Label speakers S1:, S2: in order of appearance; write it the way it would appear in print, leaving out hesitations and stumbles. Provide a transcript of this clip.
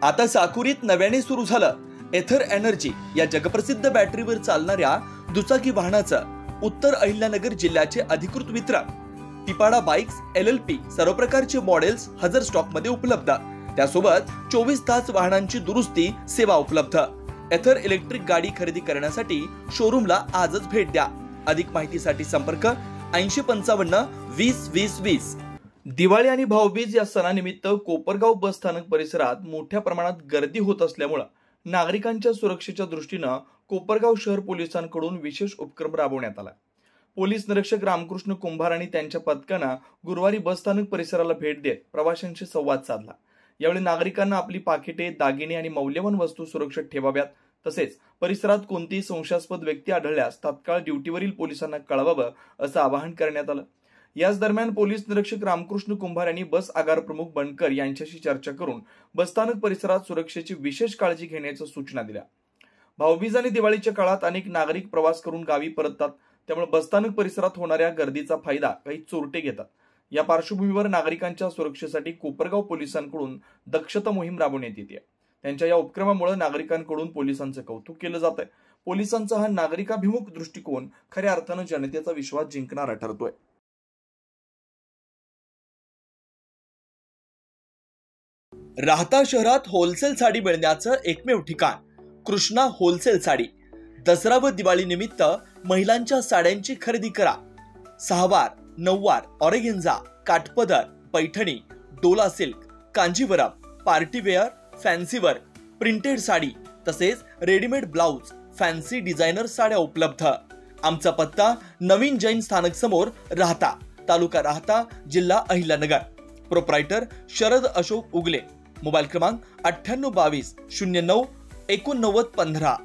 S1: आता साकुरीत नव्याने सुरू झालं एथर एनर्जी या जगप्रसिद्ध बॅटरीवर चालणाऱ्या दुचाकी वाहनाचं उत्तर अहिल्यानगर जिल्ह्याचे अधिकृत वितरण। तिपाडा बाइक्स LLP सर्व प्रकारचे मॉडेल्स हजर स्टॉक मध्ये उपलब्ध, त्यासोबत 24 तास वाहनांची दुरुस्ती सेवा उपलब्ध। एथर इलेक्ट्रिक गाडी खरेदी करण्यासाठी शोरूमला आजच भेट द्या। अधिक माहितीसाठी संपर्क 8055 20 20 20। दिवाळी आणि भाऊबीज या सणानिमित्त कोपरगाव बस स्थानक परिसरात मोठ्या प्रमाणात गर्दी होत असल्यामुळे नागरिकांच्या सुरक्षेच्या दृष्टीने कोपरगाव शहर पोलिसांकडून विशेष उपक्रम राबवण्यात आला। पोलीस निरीक्षक रामकृष्ण कुंभार आणि त्यांच्या पथकाने गुरुवारी बस स्थानक परिसराला भेट देत प्रवाशांशी संवाद साधला। यावेळी नागरिकांना आपली पाकिटे, दागिने आणि मौल्यवान वस्तू सुरक्षित ठेवाव्यात, तसेच परिसरात कोणतीही संशयास्पद व्यक्ती आढळल्यास तात्काळ ड्युटीवरील पोलिसांना कळवावं असं आवाहन करण्यात आलं। याच दरम्यान पोलीस निरीक्षक रामकृष्ण कुंभार यांनी बस आगार प्रमुख बनकर यांच्याशी चर्चा करून बसस्थानक परिसरात सुरक्षेची विशेष काळजी घेण्याच्या सूचना दिल्या। भाऊबीज आणि दिवाळीच्या काळात अनेक नागरिक प्रवास करून गावी परततात, त्यामुळे बसस्थानक परिसरात होणाऱ्या गर्दीचा फायदा काही चोरटे घेतात। या पार्श्वभूमीवर नागरिकांच्या सुरक्षेसाठी कोपरगाव पोलिसांकडून दक्षता मोहीम राबवण्यात येते। त्यांच्या या उपक्रमामुळे नागरिकांकडून पोलिसांचं कौतुक केलं जात आहे। पोलिसांचा हा नागरिकाभिमुख दृष्टिकोन खऱ्या अर्थानं जनतेचा विश्वास जिंकणारा ठरतोय। राहता शहरात होलसेल साडी मिळण्याचं एकमेव ठिकाण कृष्णा होलसेल साडी। दसरा व दिवाळी निमित्त महिलांच्या साड्यांची खरेदी करा। 6 वार, 9 वार, ऑरेगेन्झा, काठपदर, Paithani, Dola silk, Kanjeevaram, party wear, fancy wear, printed sari तसेच रेडीमेड ब्लाउज, फॅन्सी डिझायनर साड्या उपलब्ध। आमचा पत्ता नवीन जैन स्थानक समोर, राहता, तालुका राहता, जिल्हा अहिल्यानगर। प्रोप्रायटर शरद अशोक उगले। मोबाईल क्रमांक 9822 09 89 15।